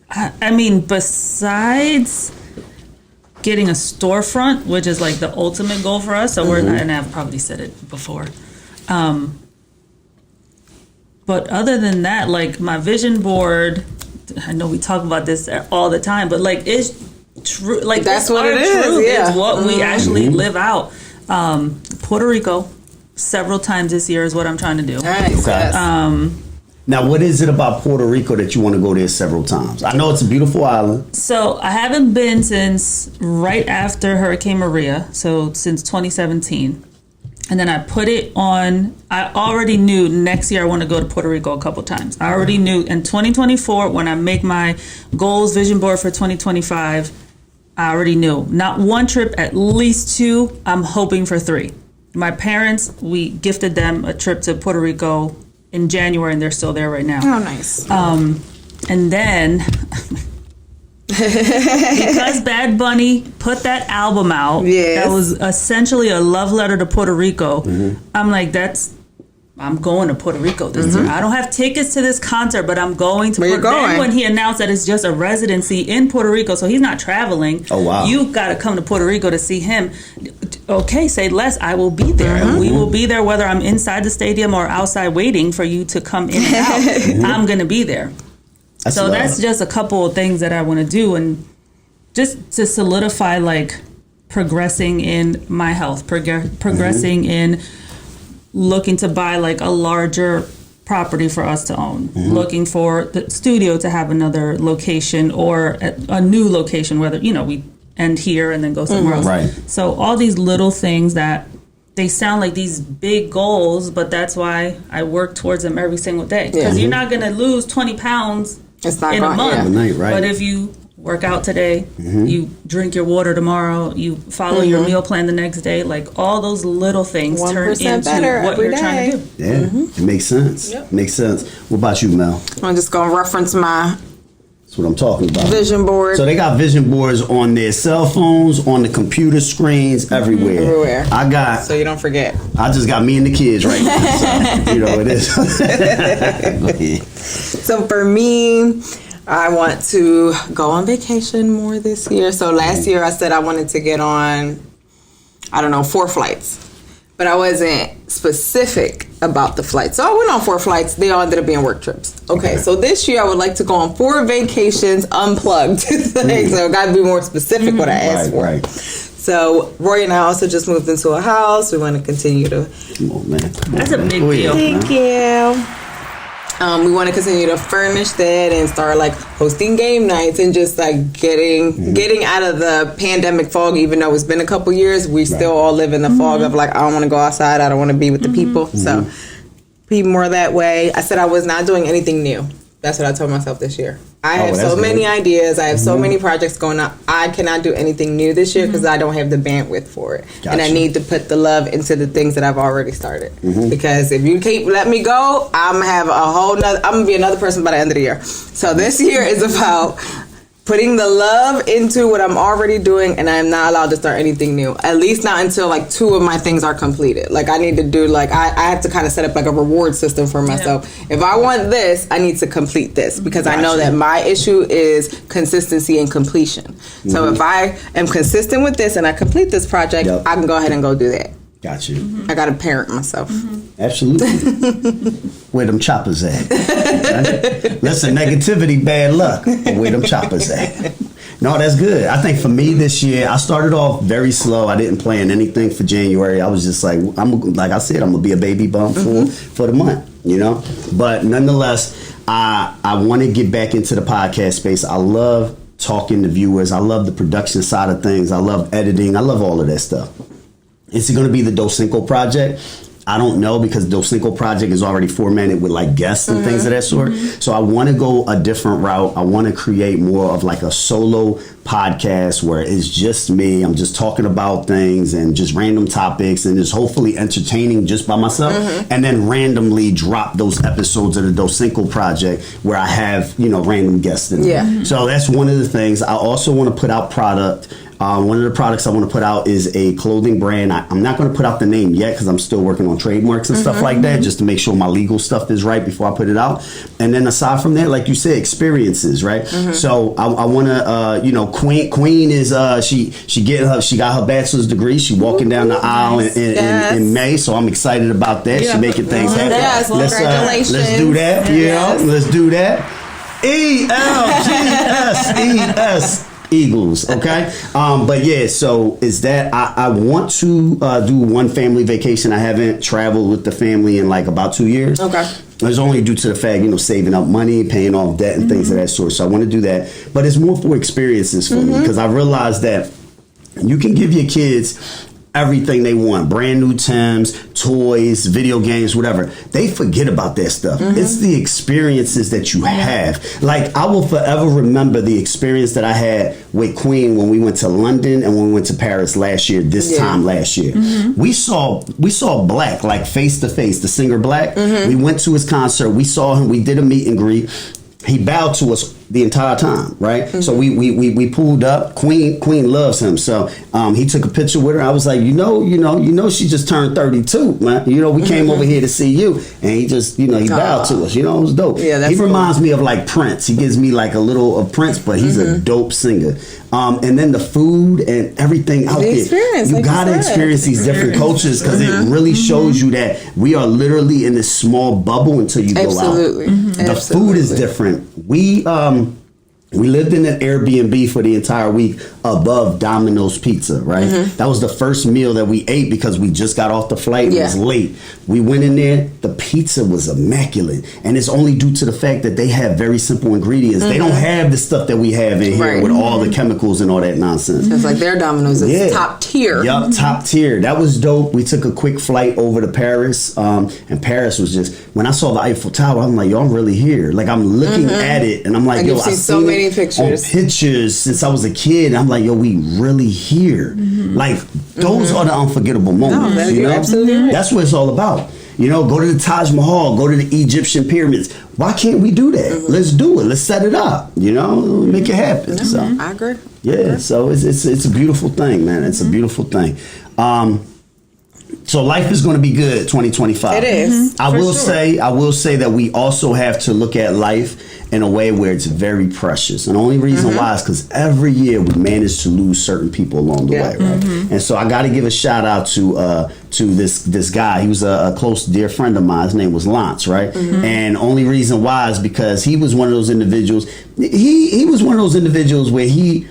Speaker 3: I mean, besides getting a storefront, which is like the ultimate goal for us, so we're not, and I've probably said it before. But other than that, like my vision board, I know we talk about this all the time, but like it's true. Like
Speaker 2: that's what it is.
Speaker 3: It's what we actually live out. Puerto Rico, several times this year is what I'm trying to do.
Speaker 2: Nice.
Speaker 1: Okay. Now, what is it about Puerto Rico that you want to go there several times? I know it's a beautiful island.
Speaker 3: So I haven't been since right after Hurricane Maria, so since 2017. And then I put it on, I already knew next year I want to go to Puerto Rico a couple times. I already knew in 2024, when I make my goals vision board for 2025, I already knew. Not one trip, at least 2. I'm hoping for 3. My parents, we gifted them a trip to Puerto Rico in January, and they're still there right now.
Speaker 2: Oh, nice.
Speaker 3: And then, because Bad Bunny put that album out, that was essentially a love letter to Puerto Rico, I'm like, I'm going to Puerto Rico this year. I don't have tickets to this concert, but I'm going to.
Speaker 2: Where you going?
Speaker 3: Then when he announced that it's just a residency in Puerto Rico, so he's not traveling.
Speaker 1: Oh, wow.
Speaker 3: You got to come to Puerto Rico to see him. Okay, say less. I will be there. We will be there whether I'm inside the stadium or outside waiting for you to come in and out. I'm going to be there. That's just a couple of things that I want to do, and just to solidify, like, progressing in my health, progressing in looking to buy like a larger property for us to own, looking for the studio to have another location or a new location, whether, you know, we end here and then go somewhere else.
Speaker 1: Right.
Speaker 3: So all these little things that they sound like these big goals, but that's why I work towards them every single day. Because you're not going to lose 20 pounds in a month.
Speaker 1: Right.
Speaker 3: But if you work out today, you drink your water tomorrow, you follow your meal plan the next day, like all those little things turn into what you're trying to do.
Speaker 1: Yeah, it makes sense. Makes sense. What about you, Mel?
Speaker 2: I'm just going to reference my
Speaker 1: That's what I'm talking about.
Speaker 2: vision board.
Speaker 1: So they got vision boards on their cell phones, on the computer screens, everywhere.
Speaker 2: So you don't forget.
Speaker 1: I just got me and the kids right now. So, you know, it is.
Speaker 2: So for me, I want to go on vacation more this year. So last year I said I wanted to get on, 4 flights. But I wasn't specific about the flights. So I went on 4 flights. They all ended up being work trips. Okay. So this year I would like to go on 4 vacations unplugged. So I got to be more specific what I asked for.
Speaker 1: Right.
Speaker 2: So Roy and I also just moved into a house. We want to continue to...
Speaker 1: Come on, man.
Speaker 3: That's a big deal.
Speaker 2: Thank you. We want to continue to furnish that and start like hosting game nights and just like getting out of the pandemic fog. Even though it's been a couple years, we still all live in the fog of like, I don't want to go outside. I don't want to be with the people. So be more that way. I said I was not doing anything new. That's what I told myself this year. I have so many ideas. I have so many projects going on. I cannot do anything new this year because I don't have the bandwidth for it. Gotcha. And I need to put the love into the things that I've already started. Because if you keep letting me go, I'm gonna be another person by the end of the year. So this year is about putting the love into what I'm already doing, and I'm not allowed to start anything new. At least not until like 2 of my things are completed. Like I need to do I have to kind of set up like a reward system for myself. Yeah. If I want this, I need to complete this because I know that my issue is consistency and completion. So if I am consistent with this and I complete this project, I can go ahead and go do that.
Speaker 1: Got you.
Speaker 2: I got to parent myself.
Speaker 1: Absolutely. Where them choppers at? Right? Listen, negativity, bad luck. But where them choppers at? No, that's good. I think for me this year, I started off very slow. I didn't plan anything for January. I was just like, like I said, I'm gonna be a baby bump for the month, you know. But nonetheless, I want to get back into the podcast space. I love talking to viewers. I love the production side of things. I love editing. I love all of that stuff. Is it going to be the Doscinco project? I don't know, because Doscinco project is already formatted with like guests and things of that sort. So I want to go a different route. I want to create more of like a solo podcast where it's just me. I'm just talking about things and just random topics and just hopefully entertaining just by myself. And then randomly drop those episodes of the Doscinco project where I have, random guests in them. So that's one of the things. I also want to put out product. One of the products I want to put out is a clothing brand. I'm not going to put out the name yet because I'm still working on trademarks and stuff like that, just to make sure my legal stuff is right before I put it out. And then aside from that, like you said, experiences, right? So I want to, Queen is she got her bachelor's degree. She walking down the aisle in May, so I'm excited about that. She making things happen.
Speaker 2: Yes, congratulations.
Speaker 1: Let's do that. Let's do that. ELGSES. Eagles, okay? But yeah, so is that I want to do one family vacation. I haven't traveled with the family in like about 2 years.
Speaker 2: Okay.
Speaker 1: It's only due to the fact, saving up money, paying off debt and things of that sort. So I want to do that. But it's more for experiences for me, because I realized that you can give your kids everything they want, brand new Timbs, toys, video games, whatever. They forget about that stuff. It's the experiences that you have. Like, I will forever remember the experience that I had with Queen when we went to London and when we went to Paris last year, time last year. We saw Black, like face to face, the singer Black. We went to his concert. We saw him. We did a meet and greet. He bowed to us the entire time, right? So we pulled up. Queen loves him, so he took a picture with her. I was like, she just turned 32, man. We came over here to see you, and he just, he bowed to us. It was dope. Yeah, that's he reminds me of like Prince. He gives me like a little of Prince, but he's a dope singer. And then the food and everything out there. You gotta experience these different cultures, because it really shows you that we are literally in this small bubble until you go out. The food is different. We lived in an Airbnb for the entire week above Domino's Pizza, right? That was the first meal that we ate because we just got off the flight. It was late. We went in there. The pizza was immaculate. And it's only due to the fact that they have very simple ingredients. They don't have the stuff that we have in here with all the chemicals and all that nonsense.
Speaker 2: It's like their Domino's is top tier.
Speaker 1: Yup, top tier. That was dope. We took a quick flight over to Paris. And Paris was just, when I saw the Eiffel Tower, I'm like, yo, I'm really here. Like, I'm looking at it and I'm like, yo, I've
Speaker 2: so many pictures
Speaker 1: since I was a kid. I'm like, yo, we really here. Like, those are the unforgettable moments.
Speaker 2: You're absolutely right.
Speaker 1: That's what it's all about. Go to the Taj Mahal, go to the Egyptian pyramids. Why can't we do that? Let's do it. Let's set it up. Make it happen. So
Speaker 2: I agree.
Speaker 1: Yeah. So it's a beautiful thing, man. It's a beautiful thing. So life is going to be good 2025.
Speaker 2: It is.
Speaker 1: I will say that we also have to look at life in a way where it's very precious. And the only reason why is because every year we manage to lose certain people along the way, right? And so I got to give a shout out to this guy. He was a close, dear friend of mine. His name was Lance, right? And the only reason why is because he was one of those individuals. He was one of those individuals where he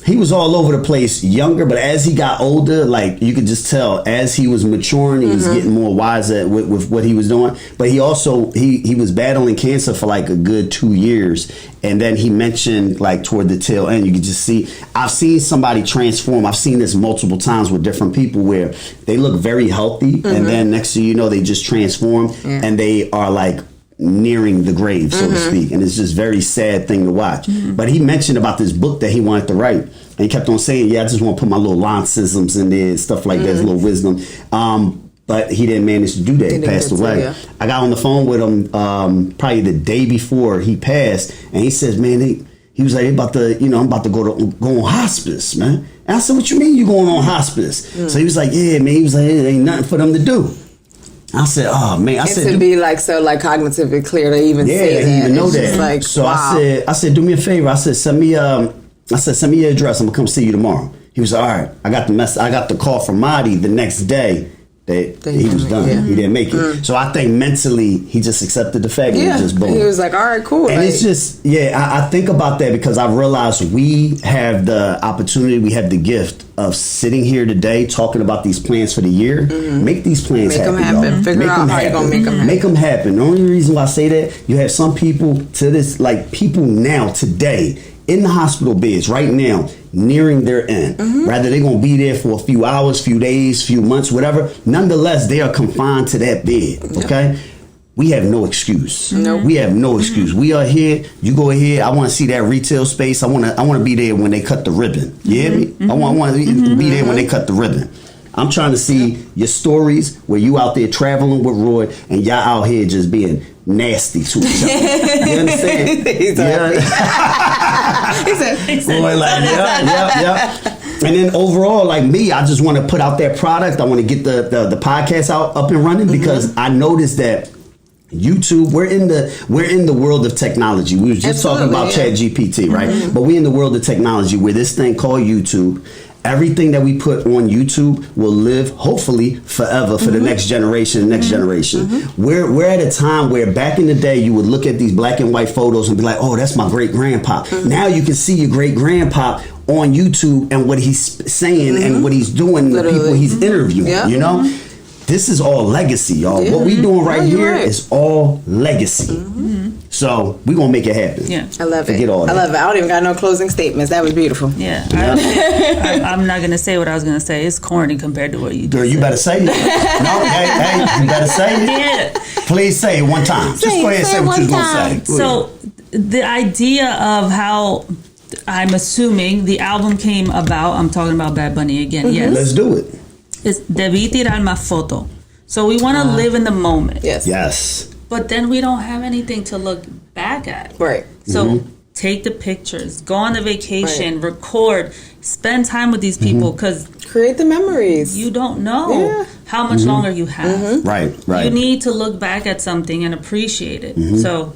Speaker 1: was all over the place younger, but as he got older, like you could just tell as he was maturing, he was getting more wiser with what he was doing. But he also, he was battling cancer for like a good 2 years. And then he mentioned like toward the tail end, you could just see, I've seen somebody transform. I've seen this multiple times with different people where they look very healthy. And then next thing you know, they just transform and they are like nearing the grave, so to speak, and it's just very sad thing to watch. But he mentioned about this book that he wanted to write, and he kept on saying, I just want to put my little Lancisms in there and stuff like that, a little wisdom. But he didn't manage to do that. He passed away. I got on the phone with him probably the day before he passed, and he says, man, he was like, I'm about to go on hospice, man. And I said, what you mean you going on hospice? So he was like, yeah, man. He was like, it ain't nothing for them to do. I said, oh man. I said,
Speaker 2: to be like so like cognitively clear to even say that.
Speaker 1: Even know that.
Speaker 2: Like,
Speaker 1: so
Speaker 2: wow.
Speaker 1: I said, do me a favor. I said, send me your address. I'm gonna come see you tomorrow. He was like, all right. I got the call from Marty the next day that he was done. He didn't make it. So I think mentally he just accepted the fact that he was just boom.
Speaker 2: He was like, all right, cool.
Speaker 1: And it's just, I think about that because I realized we have the opportunity, we have the gift of sitting here today talking about these plans for the year. Make these plans happen.
Speaker 2: Make them happen. Figure out how you're going to make them happen.
Speaker 1: Make them happen. The only reason why I say that, you have some people to this, like people now, today, in the hospital beds right now, nearing their end. Rather they're going to be there for a few hours, few days, few months, whatever. Nonetheless, they are confined to that bed. Okay. We have no excuse. We have no excuse. We are here. You go ahead. I want to see that retail space. I want to be there when they cut the ribbon. You hear me? I want to be there when they cut the ribbon. I'm trying to see your stories where you out there traveling with Roy and y'all out here just being nasty to each other. You understand?
Speaker 2: He said,
Speaker 1: Roy like, yeah. And then overall, like me, I just want to put out that product. I want to get the podcast up and running because I noticed that YouTube, we're in the world of technology. We were just talking about ChatGPT, right? But we're in the world of technology where this thing called YouTube, everything that we put on YouTube will live hopefully forever for the next generation. We're at a time where back in the day you would look at these black and white photos and be like, oh, that's my great grandpa. Now you can see your great grandpa on YouTube and what he's saying and what he's doing, the people he's interviewing, you know? This is all legacy, y'all. What we doing right here is all legacy. So we're going to make it happen.
Speaker 2: Yeah. I love it.
Speaker 1: All
Speaker 2: I love it. I don't even got no closing statements. That was beautiful.
Speaker 3: Yeah. I'm not going to say what I was going to say. It's corny compared to what you do.
Speaker 1: Girl, you better say it. No, hey, you better say it.
Speaker 3: Yeah.
Speaker 1: Please say it one time. Just go ahead and say what you're going to say.
Speaker 3: So the idea of how I'm assuming the album came about, I'm talking about Bad Bunny again. Yes.
Speaker 1: Let's do it.
Speaker 3: It's debí tirar más foto. So we want to live in the moment.
Speaker 1: Yes.
Speaker 3: But then we don't have anything to look back at.
Speaker 2: Right.
Speaker 3: So take the pictures, go on the vacation, record, spend time with these people because
Speaker 2: create the memories.
Speaker 3: You don't know how much longer you have.
Speaker 1: Right.
Speaker 3: You need to look back at something and appreciate it. So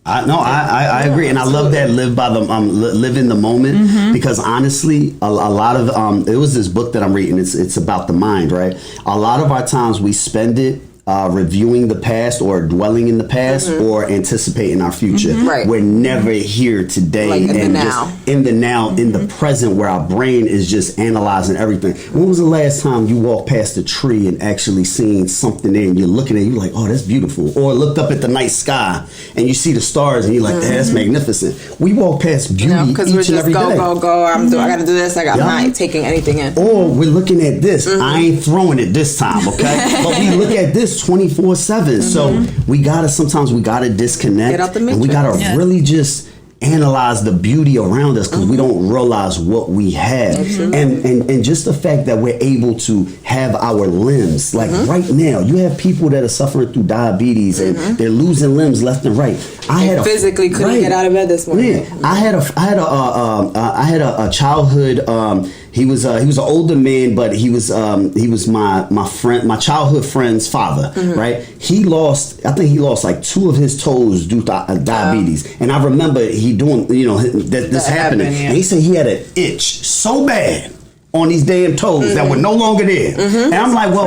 Speaker 1: I agree, and I love that live in the moment because honestly, a lot of it was this book that I'm reading. It's about the mind, right? A lot of our times we spend it reviewing the past or dwelling in the past or anticipating our future.
Speaker 2: Right.
Speaker 1: We're never here today
Speaker 2: like in
Speaker 1: and
Speaker 2: the
Speaker 1: just in the now, in the present, where our brain is just analyzing everything. When was the last time you walked past a tree and actually seen something there and you're looking at it, you're like, oh, that's beautiful, or looked up at the night sky and you see the stars and you're like, that's magnificent. We walk past beauty
Speaker 2: because
Speaker 1: each
Speaker 2: we're
Speaker 1: and
Speaker 2: just
Speaker 1: every day.
Speaker 2: go. I got to do this. I'm not taking anything in.
Speaker 1: Or we're looking at this. I ain't throwing it this time, okay? But we look at this 24/7. So we gotta disconnect.
Speaker 2: Get out the matrix.
Speaker 1: And we gotta really just analyze the beauty around us because we don't realize what we have. And just the fact that we're able to have our limbs, like right now, you have people that are suffering through diabetes and they're losing limbs left and right. I
Speaker 2: physically couldn't get out of bed this morning.
Speaker 1: Yeah, I had a childhood. He was an older man, but he was my friend, my childhood friend's father. Right? I think he lost like 2 of his toes due to diabetes, and I remember he doing this happening, and he said he had an itch so bad on these damn toes that were no longer there, and I'm like, well,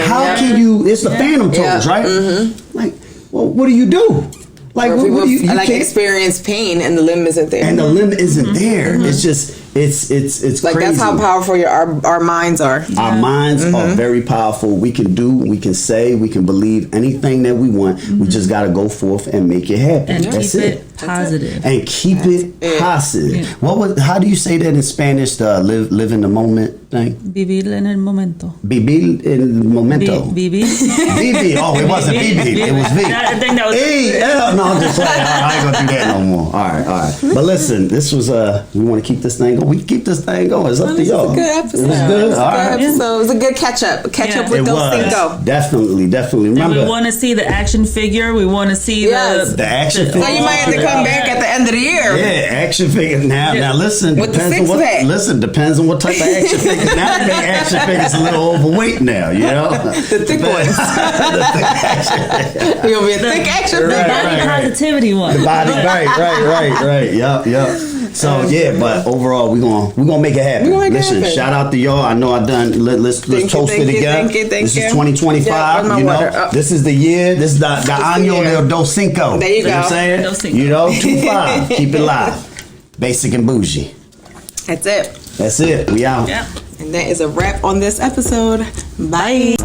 Speaker 1: how can you? It's the phantom toes, right? Like, well, what do you do? Like, what do you
Speaker 2: experience pain and the limb isn't there.
Speaker 1: And the limb isn't there. It's just, it's
Speaker 2: like
Speaker 1: crazy.
Speaker 2: That's how powerful our minds are.
Speaker 1: Our minds are very powerful. We can do, we can say, we can believe anything that we want. We just got to go forth and make it happen.
Speaker 3: And
Speaker 1: that's
Speaker 3: keep it positive.
Speaker 1: And keep it positive.
Speaker 3: Yeah.
Speaker 1: How do you say that in Spanish? The live in the moment thing.
Speaker 3: Vivir en el momento.
Speaker 1: Vivir en el momento.
Speaker 3: Vivir.
Speaker 1: Vivir. Oh, it wasn't vivir. It was V.
Speaker 3: I think that was.
Speaker 1: No, I'm just playing. I ain't gonna do that no more. All right. But listen, this was we want to keep this thing going. We can keep this thing going. It's up to y'all.
Speaker 2: It was a good episode.
Speaker 1: It was good. All right.
Speaker 2: It was a good catch up with Doscinco.
Speaker 1: Definitely. Remember,
Speaker 3: and we want to see the action figure. We want to see
Speaker 1: the action figure.
Speaker 2: Now you might have to come back at the end of the year.
Speaker 1: Yeah, action figure. Now listen.
Speaker 2: With the six pack.
Speaker 1: Depends on what type of action figure. Now they make action figures a little overweight now. You know,
Speaker 2: the thick ones.
Speaker 1: The thick action.
Speaker 2: You'll be a thick action figure.
Speaker 3: The body positivity one.
Speaker 1: The body, right. Yep. So but overall we're gonna make it happen. Listen, shout out to y'all. I know I done. Let's toast it again.
Speaker 2: Thank you.
Speaker 1: This is 2025. You know, this is the year. This is the año del Doscinco.
Speaker 2: There you go.
Speaker 1: Know what I'm saying? You know, 25. Keep it live. Basic and bougie.
Speaker 2: That's it.
Speaker 1: We out.
Speaker 3: Yeah.
Speaker 2: And that is a wrap on this episode. Bye.